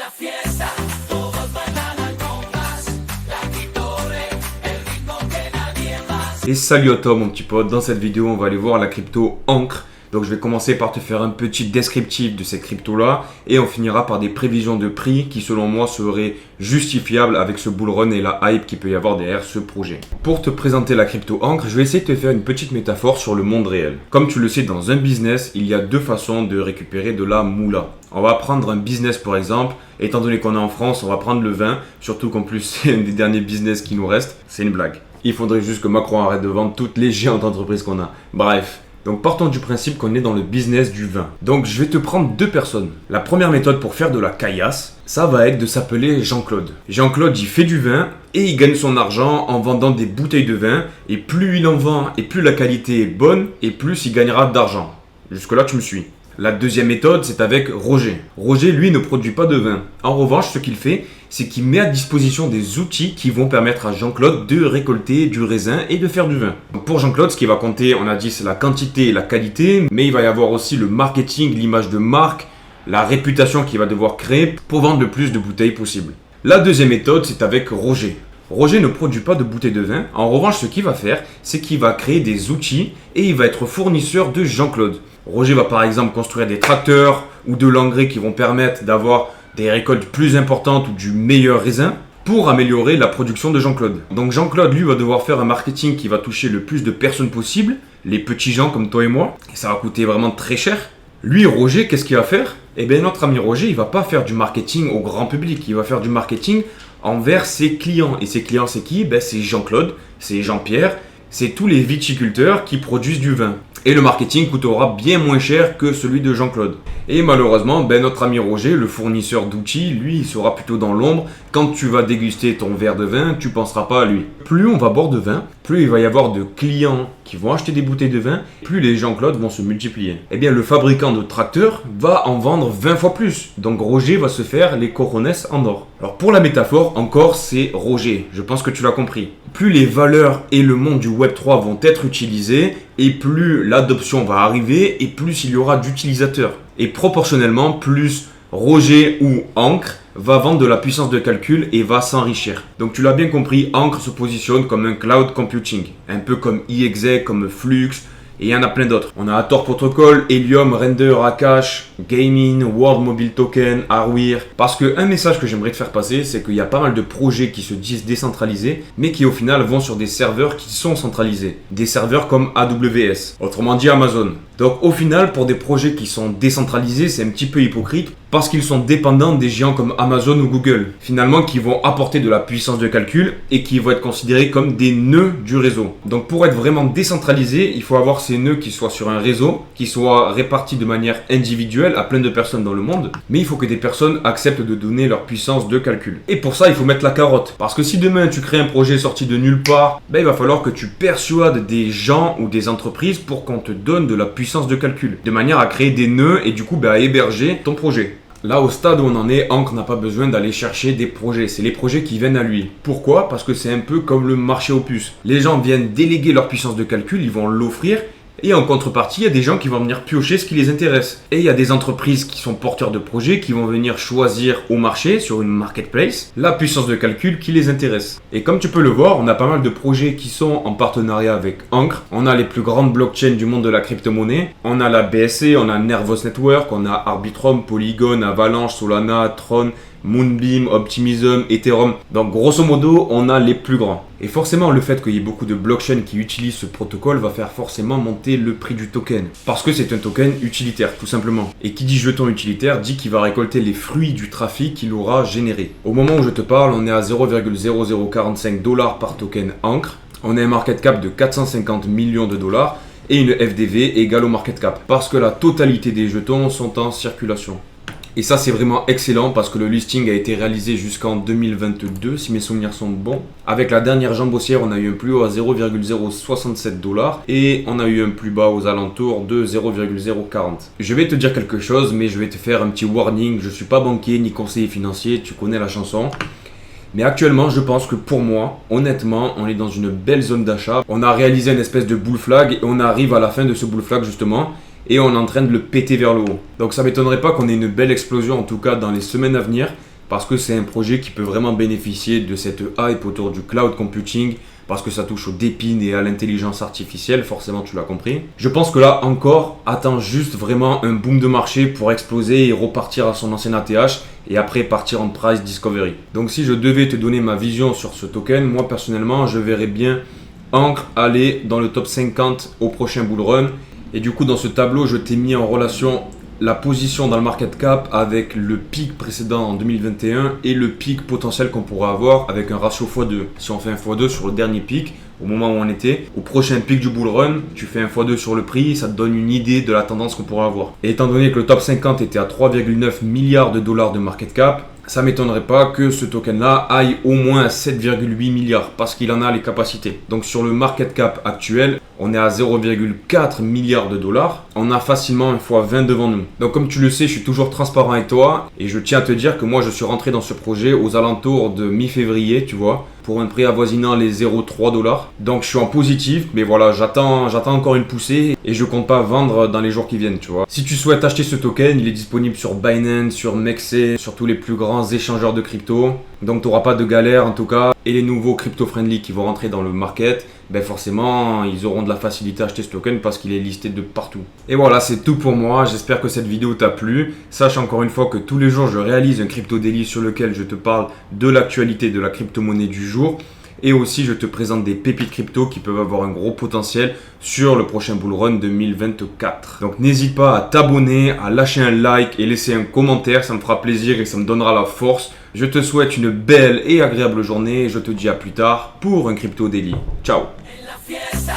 la fiesta, todos bailan al compás, la Kitore, el ritmo que nadie más. Et salut à toi mon petit pote, dans cette vidéo on va aller voir la crypto Ancre. Donc je vais commencer par te faire un petit descriptif de cette crypto là et on finira par des prévisions de prix qui selon moi seraient justifiables avec ce bull run et la hype qu'il peut y avoir derrière ce projet. Pour te présenter la crypto Ancre, je vais essayer de te faire une petite métaphore sur le monde réel. Comme tu le sais, dans un business, il y a deux façons de récupérer de la moula. On va prendre un business par exemple, étant donné qu'on est en France, on va prendre le vin, surtout qu'en plus c'est un des derniers business qui nous reste, c'est une blague. Il faudrait juste que Macron arrête de vendre toutes les géantes entreprises qu'on a. Bref. Donc partons du principe qu'on est dans le business du vin. Donc je vais te prendre deux personnes. La première méthode pour faire de la caillasse, ça va être de s'appeler Jean-Claude. Jean-Claude, il fait du vin et il gagne son argent en vendant des bouteilles de vin. Et plus il en vend et plus la qualité est bonne et plus il gagnera d'argent. Jusque là tu me suis. La deuxième méthode, c'est avec Roger. Roger, lui, ne produit pas de vin. En revanche, ce qu'il fait, c'est qu'il met à disposition des outils qui vont permettre à Jean-Claude de récolter du raisin et de faire du vin. Donc pour Jean-Claude, ce qui va compter, on a dit, c'est la quantité et la qualité, mais il va y avoir aussi le marketing, l'image de marque, la réputation qu'il va devoir créer pour vendre le plus de bouteilles possible. La deuxième méthode, c'est avec Roger. Roger ne produit pas de bouteilles de vin. En revanche, ce qu'il va faire, c'est qu'il va créer des outils et il va être fournisseur de Jean-Claude. Roger va par exemple construire des tracteurs ou de l'engrais qui vont permettre d'avoir des récoltes plus importantes ou du meilleur raisin pour améliorer la production de Jean-Claude. Donc Jean-Claude, lui, va devoir faire un marketing qui va toucher le plus de personnes possible, les petits gens comme toi et moi, et ça va coûter vraiment très cher. Lui, Roger, qu'est-ce qu'il va faire? Eh bien, notre ami Roger, il va pas faire du marketing au grand public, il va faire du marketing envers ses clients. Et ses clients, c'est qui? Ben, c'est Jean-Claude, c'est Jean-Pierre, c'est tous les viticulteurs qui produisent du vin. Et le marketing coûtera bien moins cher que celui de Jean-Claude. Et malheureusement, notre ami Roger, le fournisseur d'outils, lui, il sera plutôt dans l'ombre. Quand tu vas déguster ton verre de vin, tu ne penseras pas à lui. Plus on va boire de vin, plus il va y avoir de clients qui vont acheter des bouteilles de vin, plus les Jean-Claude vont se multiplier. Eh bien, le fabricant de tracteurs va en vendre 20 fois plus. Donc Roger va se faire les coronets en or. Alors pour la métaphore, encore, c'est Roger. Je pense que tu l'as compris. Plus les valeurs et le monde du Web3 vont être utilisés, et plus l'adoption va arriver, et plus il y aura d'utilisateurs. Et proportionnellement, plus Roger ou Ancre va vendre de la puissance de calcul et va s'enrichir. Donc tu l'as bien compris, Ancre se positionne comme un cloud computing, un peu comme iExec, comme Flux, et il y en a plein d'autres. On a Hathor Protocol, Helium, Render, Akash, Gaming, World Mobile Token, Arweer. Parce qu'un message que j'aimerais te faire passer, c'est qu'il y a pas mal de projets qui se disent décentralisés, mais qui au final vont sur des serveurs qui sont centralisés. Des serveurs comme AWS, autrement dit Amazon. Donc au final, pour des projets qui sont décentralisés, c'est un petit peu hypocrite parce qu'ils sont dépendants des géants comme Amazon ou Google. Finalement, qui vont apporter de la puissance de calcul et qui vont être considérés comme des nœuds du réseau. Donc pour être vraiment décentralisé, il faut avoir ces nœuds qui soient sur un réseau, qui soient répartis de manière individuelle à plein de personnes dans le monde. Mais il faut que des personnes acceptent de donner leur puissance de calcul. Et pour ça, il faut mettre la carotte. Parce que si demain tu crées un projet sorti de nulle part, il va falloir que tu persuades des gens ou des entreprises pour qu'on te donne de la puissance de calcul. De manière à créer des nœuds et du coup à héberger ton projet. Là, au stade où on en est, Ancre n'a pas besoin d'aller chercher des projets. C'est les projets qui viennent à lui. Pourquoi? Parce que c'est un peu comme le marché aux puces. Les gens viennent déléguer leur puissance de calcul, ils vont l'offrir. Et en contrepartie, il y a des gens qui vont venir piocher ce qui les intéresse. Et il y a des entreprises qui sont porteurs de projets qui vont venir choisir au marché, sur une marketplace, la puissance de calcul qui les intéresse. Et comme tu peux le voir, on a pas mal de projets qui sont en partenariat avec Ancre. On a les plus grandes blockchains du monde de la crypto-monnaie. On a la BSC, on a Nervos Network, on a Arbitrum, Polygon, Avalanche, Solana, Tron, Moonbeam, Optimism, Ethereum. Donc grosso modo, on a les plus grands. Et forcément, le fait qu'il y ait beaucoup de blockchains qui utilisent ce protocole va faire forcément monter le prix du token. Parce que c'est un token utilitaire, tout simplement. Et qui dit jeton utilitaire dit qu'il va récolter les fruits du trafic qu'il aura généré. Au moment où je te parle, on est à 0,0045 $ par token Ancre. On a un market cap de 450 millions de dollars et une FDV égale au market cap. Parce que la totalité des jetons sont en circulation. Et ça, c'est vraiment excellent parce que le listing a été réalisé jusqu'en 2022, si mes souvenirs sont bons. Avec la dernière jambe haussière, on a eu un plus haut à 0,067 $ et on a eu un plus bas aux alentours de 0,040. Je vais te dire quelque chose, mais je vais te faire un petit warning. Je ne suis pas banquier ni conseiller financier, tu connais la chanson. Mais actuellement, je pense que pour moi, honnêtement, on est dans une belle zone d'achat. On a réalisé une espèce de bull flag et on arrive à la fin de ce bull flag justement. Et on est en train de le péter vers le haut. Donc ça m'étonnerait pas qu'on ait une belle explosion, en tout cas dans les semaines à venir. parce que c'est un projet qui peut vraiment bénéficier de cette hype autour du cloud computing, parce que ça touche au DePIN et à l'intelligence artificielle, forcément tu l'as compris. Je pense que là encore, attends juste vraiment un boom de marché pour exploser et repartir à son ancien ATH et après partir en price discovery. Donc si je devais te donner ma vision sur ce token, moi personnellement je verrais bien Ancre aller dans le top 50 au prochain bull run. Et du coup dans ce tableau je t'ai mis en relation la position dans le market cap avec le pic précédent en 2021 et le pic potentiel qu'on pourrait avoir avec un ratio x2. Si on fait un x2 sur le dernier pic, au moment où on était, au prochain pic du bull run, tu fais un x2 sur le prix, ça te donne une idée de la tendance qu'on pourrait avoir. Et étant donné que le top 50 était à 3,9 milliards de dollars de market cap, ça m'étonnerait pas que ce token-là aille au moins à 7,8 milliards parce qu'il en a les capacités. Donc sur le market cap actuel, on est à 0,4 milliards de dollars. On a facilement un x20 devant nous. Donc comme tu le sais, je suis toujours transparent avec toi et je tiens à te dire que moi je suis rentré dans ce projet aux alentours de mi-février, tu vois, pour un prix avoisinant les 0,3 dollars. Donc je suis en positif, mais voilà, j'attends encore une poussée et je compte pas vendre dans les jours qui viennent, tu vois. Si tu souhaites acheter ce token, il est disponible sur Binance, sur Mexer, sur tous les plus grands échangeurs de crypto. Donc tu n'auras pas de galère en tout cas. Et les nouveaux crypto-friendly qui vont rentrer dans le market, ben forcément, ils auront de la facilité à acheter ce token parce qu'il est listé de partout. Et voilà, c'est tout pour moi. J'espère que cette vidéo t'a plu. Sache encore une fois que tous les jours, je réalise un crypto daily sur lequel je te parle de l'actualité de la crypto-monnaie du jour. Et aussi, je te présente des pépites crypto qui peuvent avoir un gros potentiel sur le prochain bull run 2024. Donc, n'hésite pas à t'abonner, à lâcher un like et laisser un commentaire. Ça me fera plaisir et ça me donnera la force. Je te souhaite une belle et agréable journée et je te dis à plus tard pour un crypto daily. Ciao! En la fiesta.